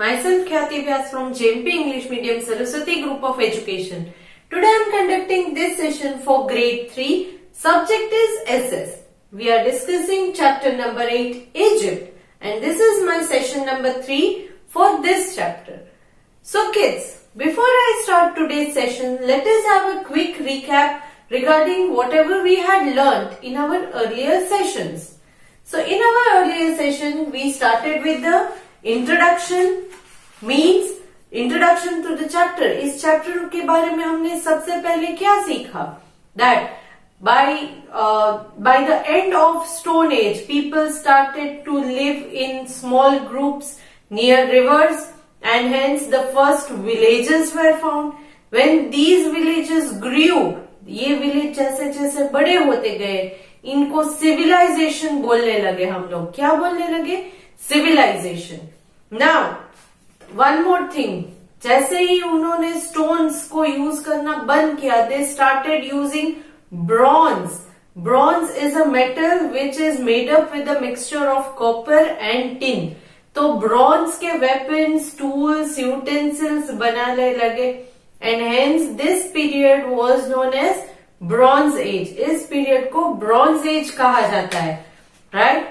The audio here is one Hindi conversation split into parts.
Myself Khyati Vyas from JMP English Medium Saraswati Group of Education. Today I am conducting this session for grade 3. Subject is SS. We are discussing chapter number 8, Egypt, and this is my session number 3 for this chapter. So kids, before I start today's session, let us have a quick recap regarding whatever we had learnt in our earlier sessions. So in our earlier session, we started with the introduction, means introduction to the chapter. इस chapter के बारे में हमने सबसे पहले क्या सीखा? That by the end of Stone Age, people started to live in small groups near rivers, and hence the first villages were found. When these villages grew, ये विलेज जैसे जैसे बड़े होते गए, इनको सिविलाइजेशन बोलने लगे हम लोग. क्या बोलने लगे? Civilisation. Now one more thing, जैसे ही उन्होंने स्टोन्स को यूज करना बंद किया, they started using bronze. Bronze is a metal which is made up with a mixture of copper and tin. तो ब्रॉन्ज के वेपन्स, टूल्स, यूटेंसिल्स बनाने लगे, and hence this period was known as Bronze Age. इस period को Bronze Age कहा जाता है, right?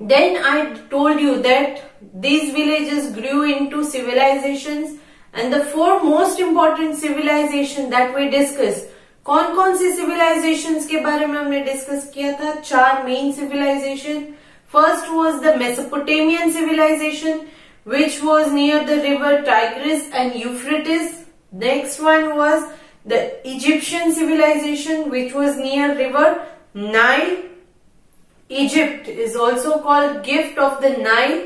Then I told you that these villages grew into civilizations, and the four most important civilization that we discussed. कौन कौन सी civilizations के बारे में हमने discuss किया था? 4 main civilization. First was the Mesopotamian civilization, which was near the river Tigris and Euphrates. Next one was the Egyptian civilization, which was near river Nile. Egypt is also called gift of the Nile.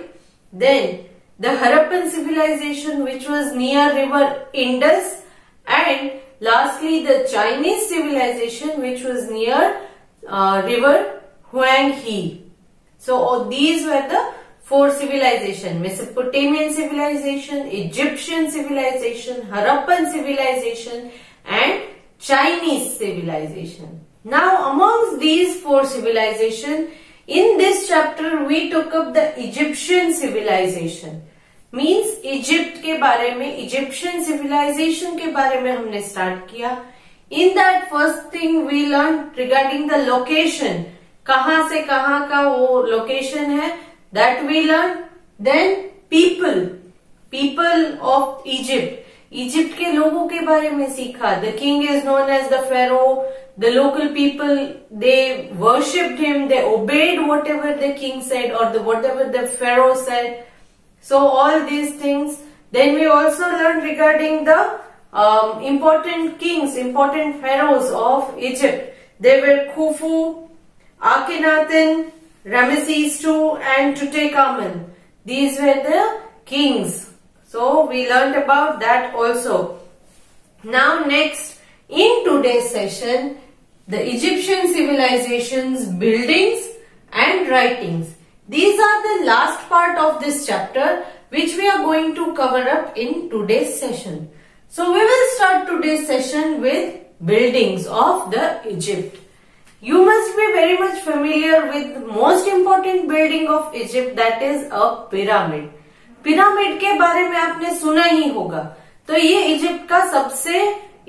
Then the Harappan civilization, which was near river Indus, and lastly the Chinese civilization, which was near river Huanghe. So these were the 4 civilization: Mesopotamian civilization, Egyptian civilization, Harappan civilization, and Chinese civilization. Now amongst these 4 civilization, in this chapter we took up the Egyptian civilization. Means Egypt के बारे में, Egyptian civilization के बारे में हमने start किया. In that first thing we learned regarding the location. कहाँ से कहाँ का वो location है, that we learned. Then people of Egypt. Egypt के लोगों के बारे में सीखा. The king is known as the pharaoh. The local people, they worshipped him. They obeyed whatever the king said or whatever the pharaoh said. So all these things. Then we also learned regarding the important kings, important pharaohs of Egypt. They were Khufu, Akhenaten, Ramesses II, and Tutankhamun. These were the kings. So we learned about that also. Now next, in today's session, the Egyptian civilization's buildings and writings. These are the last part of this chapter, which we are going to cover up in today's session. So we will start today's session with buildings of the Egypt. You must be very much familiar with the most important building of Egypt, that is a pyramid. Pyramid के बारे में आपने सुना ही होगा. तो ये इजिप्ट का सबसे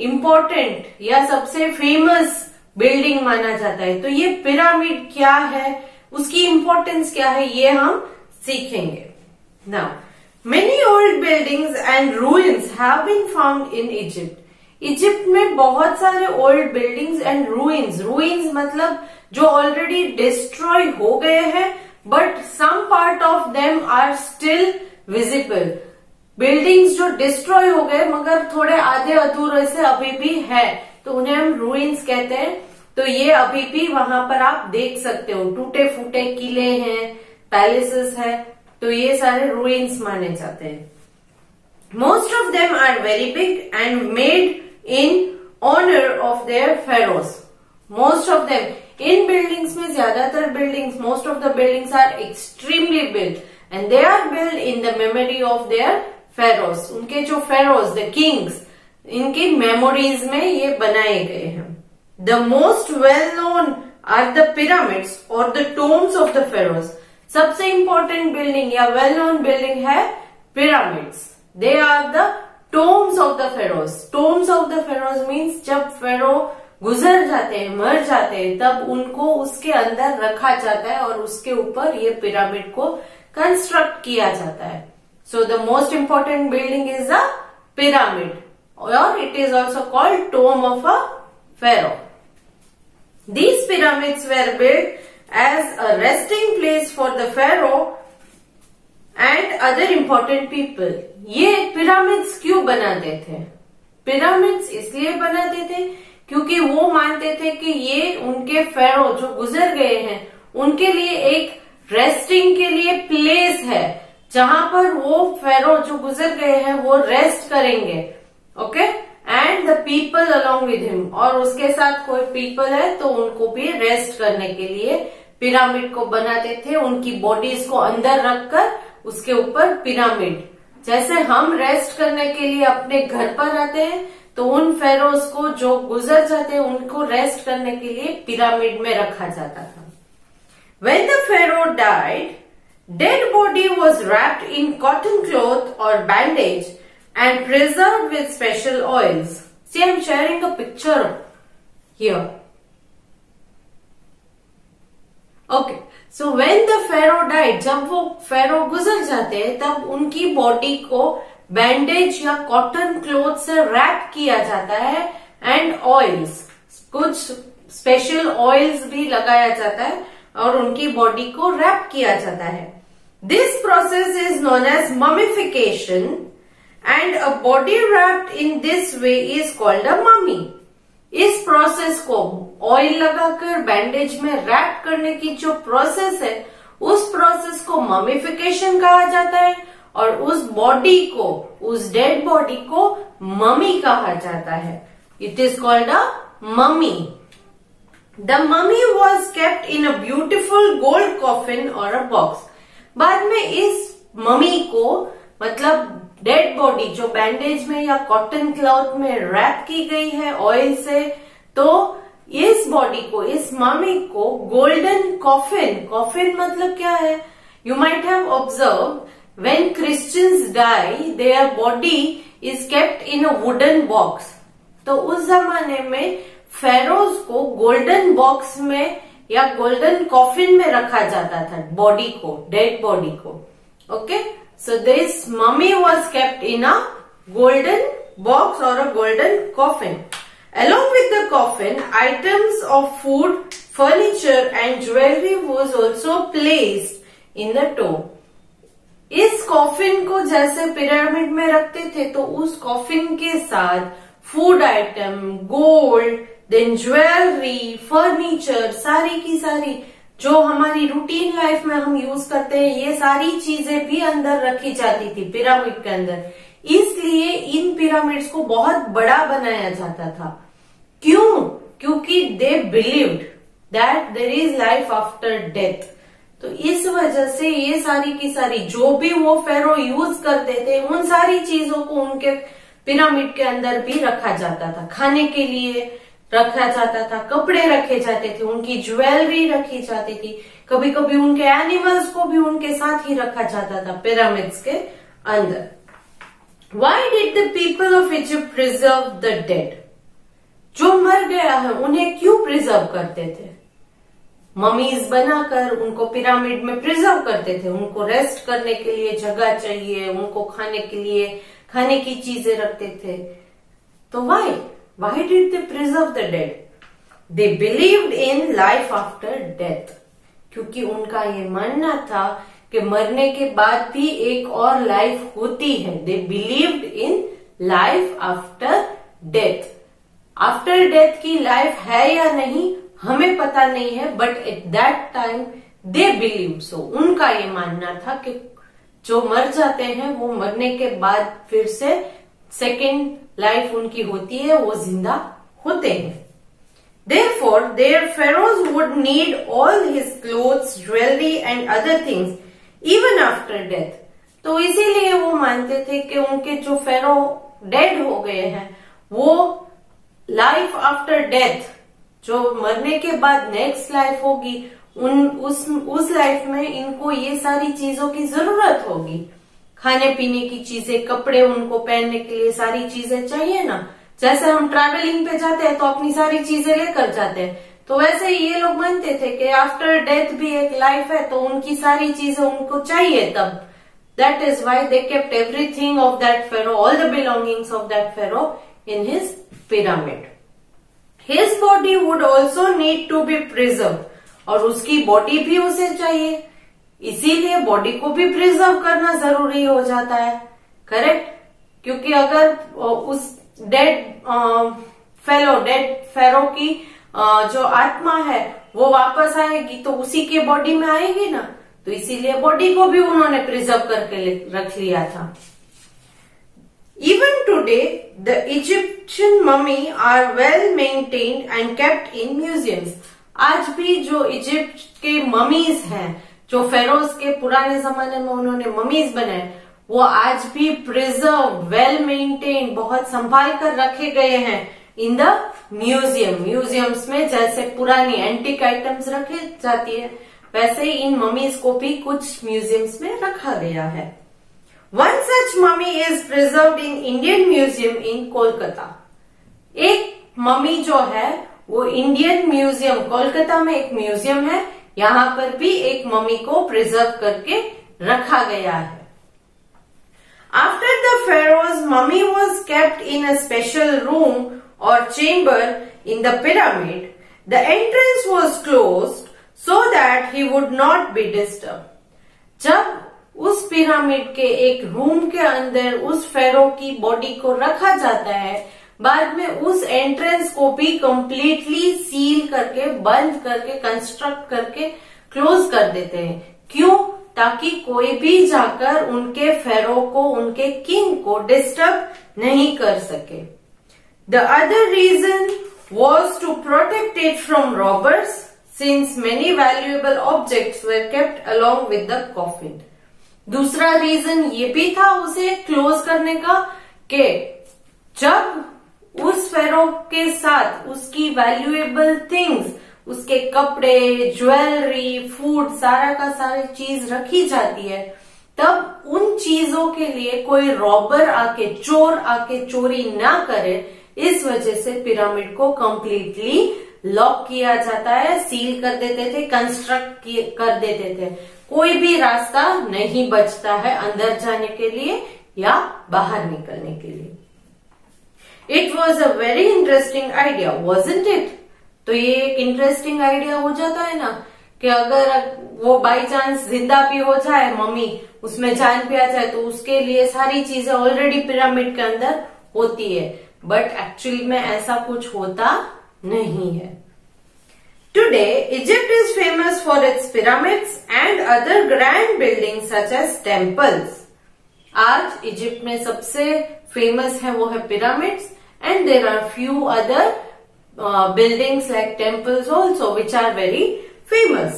इम्पोर्टेंट या सबसे फेमस बिल्डिंग माना जाता है. तो ये पिरामिड क्या है, उसकी इम्पोर्टेंस क्या है, ये हम सीखेंगे. Now many old buildings and ruins have been found in Egypt. Egypt में बहुत सारे old buildings and ruins. Ruins मतलब जो ऑलरेडी डिस्ट्रॉय हो गए हैं, but some part of them are still visible. Buildings जो डिस्ट्रॉय हो गए मगर थोड़े आधे अधूरे से अभी भी है, तो उन्हें हम रूइंस कहते हैं. तो ये अभी भी वहां पर आप देख सकते हो. टूटे फूटे किले हैं, पैलेसेस है, तो ये सारे रूइंस माने जाते हैं. Most of them are very big and made in honor of their pharaohs. Most of them. In buildings में ज्यादातर buildings, most of the buildings are extremely big and they are built in the memory of their pharaohs. उनके जो pharaohs, the kings, इनकी memories में ये बनाए गए हैं. The most well known are the pyramids or the tombs of the pharaohs. सबसे important building या well known building है pyramids. They are the tombs of the pharaohs. Tombs of the pharaohs means जब pharaoh गुजर जाते हैं, मर जाते हैं, तब उनको उसके अंदर रखा जाता है और उसके ऊपर ये पिरामिड को कंस्ट्रक्ट किया जाता है. So the most important building is the pyramid, or it is also called tomb of a pharaoh. These pyramids were built as a resting place for the pharaoh and other important people. ये पिरामिड्स क्यों बनाते थे? पिरामिड्स इसलिए बनाते थे क्योंकि वो मानते थे कि ये उनके फेरो जो गुजर गए हैं उनके लिए एक रेस्टिंग के लिए प्लेस है, जहां पर वो फेरो जो गुजर गए हैं वो रेस्ट करेंगे. Okay, and the people along with him, और उसके साथ कोई पीपल है तो उनको भी रेस्ट करने के लिए पिरामिड को बनाते थे. उनकी बॉडीज को अंदर रखकर उसके ऊपर पिरामिड, जैसे हम रेस्ट करने के लिए अपने घर पर रहते हैं तो उन फेरोज को जो गुजर जाते हैं उनको रेस्ट करने के लिए पिरामिड में रखा जाता था. When the pharaoh died, dead body was wrapped in cotton cloth or bandage and preserved with special oils. See, I am sharing a picture here. Okay. So when the pharaoh died, जब वो फेरो गुजर जाते हैं तब उनकी बॉडी को बैंडेज या कॉटन क्लोथ से रैप किया जाता है एंड ऑयल्स, कुछ स्पेशल ऑयल्स भी लगाया जाता है और उनकी बॉडी को रैप किया जाता है. This process is known as mummification and a body wrapped in this way is called a mummy. इस प्रोसेस को ऑयल लगाकर बैंडेज में रैप करने की जो प्रोसेस है उस प्रोसेस को ममिफिकेशन कहा जाता है और उस बॉडी को, उस डेड बॉडी को ममी कहा जाता है. It is called a mummy. The mummy was kept in a beautiful gold coffin और अ बॉक्स. बाद में इस ममी को, मतलब डेड बॉडी जो बैंडेज में या कॉटन क्लॉथ में रैप की गई है ऑयल से, तो इस बॉडी को, इस ममी को गोल्डन कॉफिन, कॉफिन मतलब क्या है? You might have observe when Christians die their body is kept in a wooden box. तो उस जमाने में फेरोज को गोल्डन बॉक्स में या गोल्डन कॉफिन में रखा जाता था, बॉडी को, डेड बॉडी को. Okay, so this mummy was kept in a golden box or a golden coffin. Along with the coffin, items of food, furniture and jewelry was also placed in the tomb. इस कॉफिन को जैसे पिरामिड में रखते थे तो उस कॉफिन के साथ food item, gold, then jewellery, furniture, सारी की सारी जो हमारी रूटीन लाइफ में हम यूज करते हैं, ये सारी चीजें भी अंदर रखी जाती थी पिरामिड के अंदर. इसलिए इन पिरामिड्स को बहुत बड़ा बनाया जाता था. क्यों? क्योंकि they believed that there is life after death. तो इस वजह से ये सारी की सारी जो भी वो फेरो यूज करते थे उन सारी चीजों को उनके पिरामिड के अंदर भी रखा जाता था. खाने के लिए रखा जाता था, कपड़े रखे जाते थे, उनकी ज्वेलरी रखी जाती थी, कभी कभी उनके एनिमल्स को भी उनके साथ ही रखा जाता था पिरामिड्स के अंदर. Why did the people of Egypt preserve the dead? जो मर गया है उन्हें क्यों प्रिजर्व करते थे? ममीज बनाकर उनको पिरामिड में प्रिजर्व करते थे. उनको रेस्ट करने के लिए जगह चाहिए, उनको खाने के लिए खाने की चीजें रखते थे. तो Y did they preserve the dead? They believed in life after death. क्योंकि उनका ये मानना था कि मरने के बाद भी एक और लाइफ होती है. They believed in life after death. After death की लाइफ है या नहीं हमें पता नहीं है, but at that time they believed so. उनका ये मानना था कि जो मर जाते हैं वो मरने के बाद फिर से सेकेंड लाइफ उनकी होती है, वो जिंदा होते हैं. Therefore, their pharaohs would need all his clothes, jewelry and other things even after death. तो इसीलिए वो मानते थे कि उनके जो फेरो डेड हो गए हैं वो लाइफ आफ्टर डेथ, जो मरने के बाद नेक्स्ट लाइफ होगी, उस लाइफ में इनको ये सारी चीजों की जरूरत होगी. खाने पीने की चीजें, कपड़े, उनको पहनने के लिए सारी चीजें चाहिए ना। जैसे हम ट्रैवलिंग पे जाते हैं तो अपनी सारी चीजें लेकर जाते हैं, तो वैसे ही ये लोग मानते थे कि आफ्टर डेथ भी एक लाइफ है, तो उनकी सारी चीजें उनको चाहिए तब। That is why they kept everything of that pharaoh, all the belongings of that pharaoh in his pyramid. His body would also need to be preserve, और उसकी बॉडी भी उसे चाहिए, इसीलिए बॉडी को भी प्रिजर्व करना जरूरी हो जाता है। करेक्ट? क्योंकि अगर उस डेड फेरो की जो आत्मा है वो वापस आएगी तो उसी के बॉडी में आएगी ना, तो इसीलिए बॉडी को भी उन्होंने प्रिजर्व करके रख लिया था। Even today the Egyptian mummy are well maintained and kept in museums. आज भी जो इजिप्ट के ममीज हैं, जो फेरोज के पुराने जमाने में उन्होंने ममीज बनाए, वो आज भी प्रिजर्व, वेल मेंटेन, बहुत संभाल कर रखे गए हैं इन द म्यूजियम्स में। जैसे पुरानी एंटीक आइटम्स रखी जाती है, वैसे ही इन ममीज को भी कुछ म्यूजियम्स में रखा गया है। One such mummy is preserved in Indian museum in Kolkata. एक ममी जो है वो इंडियन म्यूजियम, कोलकाता में एक म्यूजियम है, यहां पर भी एक ममी को प्रिजर्व करके रखा गया है। After the pharaoh's mummy was kept in a special room or chamber in the pyramid, the entrance was closed so that he would not be disturbed. जब उस पिरामिड के एक रूम के अंदर उस फेरो की बॉडी को रखा जाता है, बाद में उस एंट्रेंस को भी कंप्लीटली सील करके, बंद करके, कंस्ट्रक्ट करके क्लोज कर देते हैं। क्यों? ताकि कोई भी जाकर उनके फेरो को, उनके किंग को डिस्टर्ब नहीं कर सके। The other reason was to protect it from robbers, since many valuable objects were kept along with the coffin. दूसरा रीजन ये भी था उसे क्लोज करने का कि जब उस फेरो के साथ उसकी वैल्यूएबल थिंग्स, उसके कपड़े, ज्वेलरी, फूड, सारा का सारी चीज रखी जाती है, तब उन चीजों के लिए कोई रॉबर आके, चोर आके चोरी ना करे, इस वजह से पिरामिड को कंप्लीटली लॉक किया जाता है, सील कर देते थे, कंस्ट्रक्ट कर देते थे। कोई भी रास्ता नहीं बचता है अंदर जाने के लिए या बाहर निकलने के लिए। It was a very interesting idea, wasn't it? तो ये एक इंटरेस्टिंग आइडिया हो जाता है ना, कि अगर वो बाई चांस जिंदा भी हो जाए मम्मी, उसमें जान भी आ जाए, तो उसके लिए सारी चीजें ऑलरेडी पिरामिड के अंदर होती है, बट एक्चुअली में ऐसा कुछ होता नहीं है। Today Egypt is famous for its pyramids and other grand buildings such as temples. आज इजिप्ट में सबसे फेमस है वो है pyramids, and there are few other buildings like temples also which are very famous.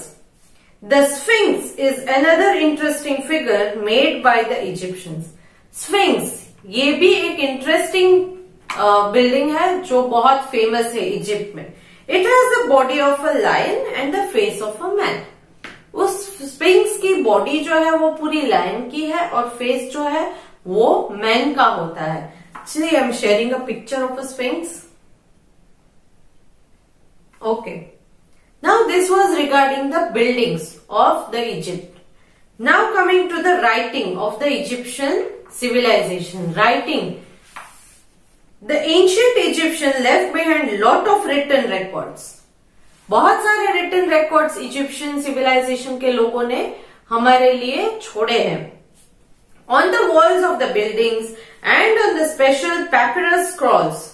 The Sphinx is another interesting figure made by the Egyptians. Sphinx ये भी एक interesting building है जो बहुत famous है इजिप्ट में। It has the body of a lion and the face of a man. उस Sphinx की body जो है वो पूरी lion की है और face जो है वो man का होता है। Actually, I am sharing a picture of a Sphinx. Okay. Now this was regarding the buildings of the Egypt. Now coming to the writing of the Egyptian civilization. Writing. The ancient Egyptian left behind lot of written records. बहुत सारे written records Egyptian civilization के लोगों ने हमारे लिए छोड़े हैं. On the walls of the buildings and on the special papyrus scrolls.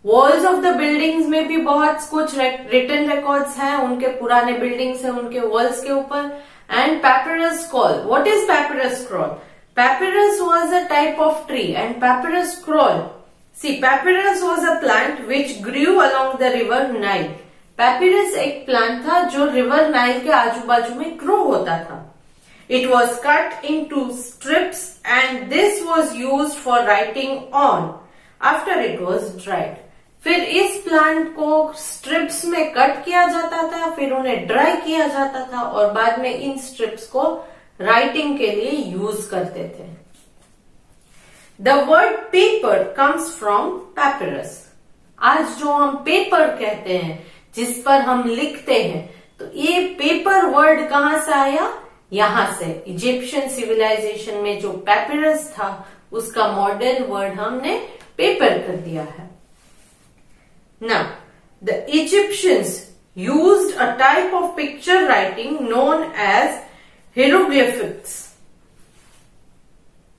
Walls of the buildings में भी बहुत कुछ रिटन रिकॉर्ड्स हैं, उनके पुराने बिल्डिंग्स हैं उनके वॉल्स के ऊपर। And papyrus scroll, what is papyrus scroll? Papyrus was a type of tree and papyrus scroll, see papyrus was a plant which grew along the river Nile. Papyrus एक प्लांट था जो रिवर नाइल के आजू बाजू में ग्रो होता था। It was cut into strips and this was use for writing on after it was dried. फिर इस प्लांट को स्ट्रिप्स में कट किया जाता था, फिर उन्हें ड्राई किया जाता था और बाद में इन स्ट्रिप्स को राइटिंग के लिए यूज करते थे। The word paper comes from papyrus. आज जो हम पेपर कहते हैं, जिस पर हम लिखते हैं, तो ये पेपर वर्ड कहां से आया? यहां से। इजिप्शियन सिविलाइजेशन में जो पैपिरस था उसका मॉडर्न वर्ड हमने पेपर कर दिया है। Now the Egyptians used a type of picture writing known as hieroglyphics.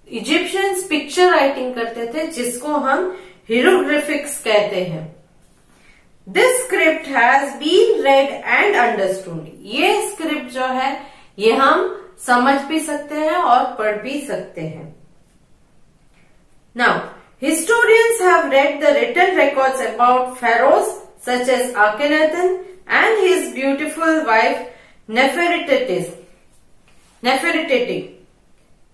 Egyptians picture writing करते थे जिसको हम hieroglyphics कहते हैं। This script has been read and understood. ये स्क्रिप्ट जो है ये हम समझ भी सकते हैं और पढ़ भी सकते हैं। Now, historians have read the written records about pharaohs such as Akhenaten and his beautiful wife Nefertiti।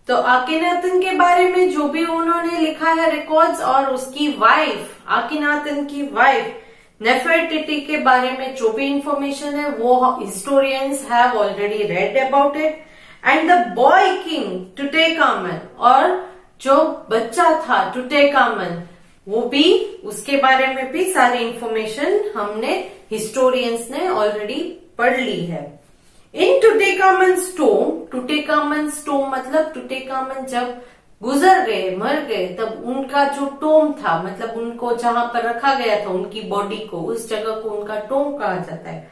तो आकेनातन के बारे में जो भी उन्होंने लिखा है रिकॉर्ड्स, और उसकी वाइफ आकेनातन की वाइफ नेफरटिटी के बारे में जो भी इंफॉर्मेशन है वो historians have already read about it. And the boy king Tutankhamun, और जो बच्चा था टुटेकामन, वो भी, उसके बारे में भी सारी इंफॉर्मेशन हमने हिस्टोरियंस ने ऑलरेडी पढ़ ली है। इन टुटेकामन्स टोम मतलब टुटेकामन जब गुजर गए, मर गए, तब उनका जो टोम था, मतलब उनको जहां पर रखा गया था उनकी बॉडी को, उस जगह को उनका टोम कहा जाता है।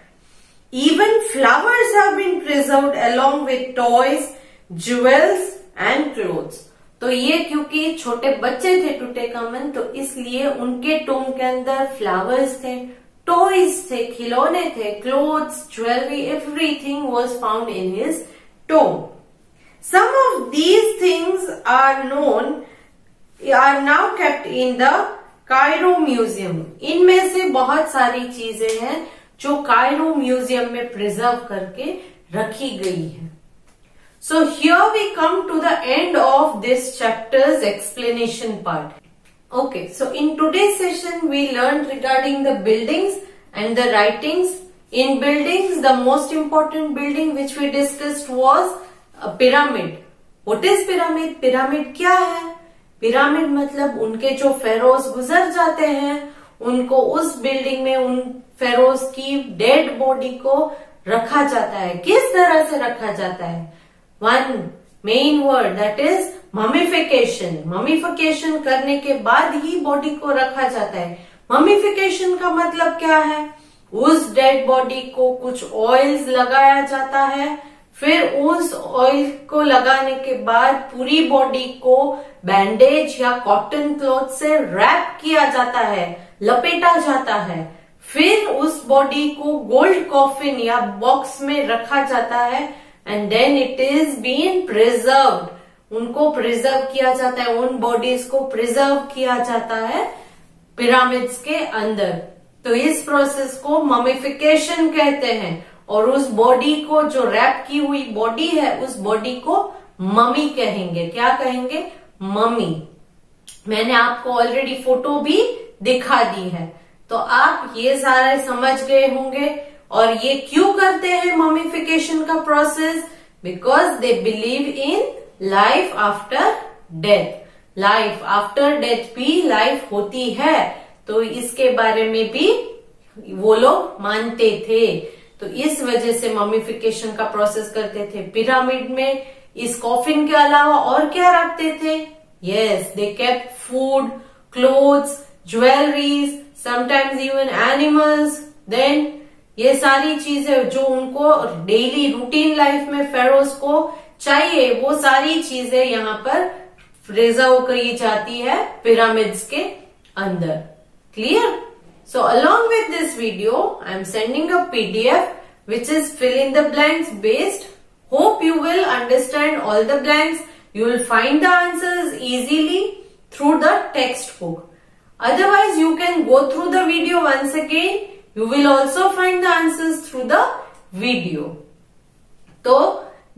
Even flowers have been preserved along with toys, jewels and clothes. तो ये क्योंकि छोटे बच्चे थे टुटेकामन, तो इसलिए उनके टोम के अंदर फ्लावर्स थे, टॉयज थे, खिलौने थे, clothes, jewellery, everything was found in his tomb. Some of these things are now kept in the Cairo museum. इनमें से बहुत सारी चीजें हैं जो कायरो म्यूजियम में प्रिजर्व करके रखी गई है। So here we come to the end of this chapter's explanation part. Okay, so in today's session we learned regarding the buildings and the writings. In buildings, the most important building which we discussed was a pyramid. What is pyramid? Pyramid क्या है? Pyramid मतलब उनके जो फेरोज गुजर जाते हैं, उनको उस बिल्डिंग में उन फेरोज की डेड बॉडी को रखा जाता है। किस तरह से रखा जाता है? One main word, that is mummification. Mummification करने के बाद ही बॉडी को रखा जाता है। ममिफिकेशन का मतलब क्या है? उस डेड बॉडी को कुछ ऑयल्स लगाया जाता है, फिर उस ऑयल को लगाने के बाद पूरी बॉडी को बैंडेज या कॉटन क्लॉथ से रैप किया जाता है, लपेटा जाता है। फिर उस बॉडी को गोल्ड कॉफिन या बॉक्स में रखा जाता है, and then it is been preserved. उनको प्रिजर्व किया जाता है, उन बॉडीज को प्रिजर्व किया जाता है पिरामिड्स के अंदर। तो इस प्रोसेस को ममिफिकेशन कहते हैं, और उस बॉडी को, जो रैप की हुई बॉडी है, उस बॉडी को ममी कहेंगे। क्या कहेंगे? ममी। मैंने आपको ऑलरेडी फोटो भी दिखा दी है, तो आप ये सारे समझ गए होंगे। और ये क्यों करते हैं ममिफिकेशन का process? Because they believe in life after death. Life after death भी लाइफ होती है, तो इसके बारे में भी वो लोग मानते थे। तो इस वजह से ममिफिकेशन का प्रोसेस करते थे। पिरामिड में इस कॉफिन के अलावा और क्या रखते थे? Yes, they kept food, clothes, jewelleries, sometimes even animals. Then ये सारी चीजें जो उनको डेली रूटीन लाइफ में फेरोज को चाहिए, वो सारी चीजें यहाँ पर प्रिजर्व की जाती है पिरामिड्स के अंदर। Clear? So along with this video, I am sending a PDF which is fill in the blanks based. Hope you will understand all the blanks. You will find the answers easily through the textbook. Otherwise, you can go through the video once again. You will also find the answers through the video. तो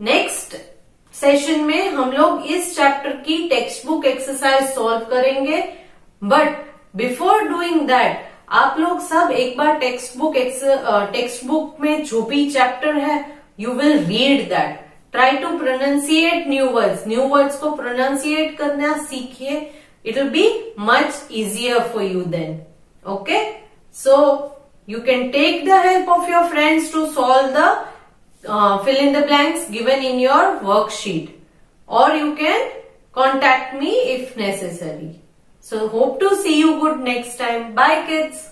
नेक्स्ट सेशन में हम लोग इस चैप्टर की टेक्स्ट बुक एक्सरसाइज सॉल्व करेंगे। बट बिफोर डूइंग दैट, आप लोग सब एक बार टेक्स्ट बुक में जो भी चैप्टर है, you will read that. Try to pronunciate new words. New words को pronunciate करना सीखिए. It will be much easier for you then. Okay? So, you can take the help of your friends to solve the fill in the blanks given in your worksheet. Or you can contact me if necessary. So, hope to see you good next time. Bye kids.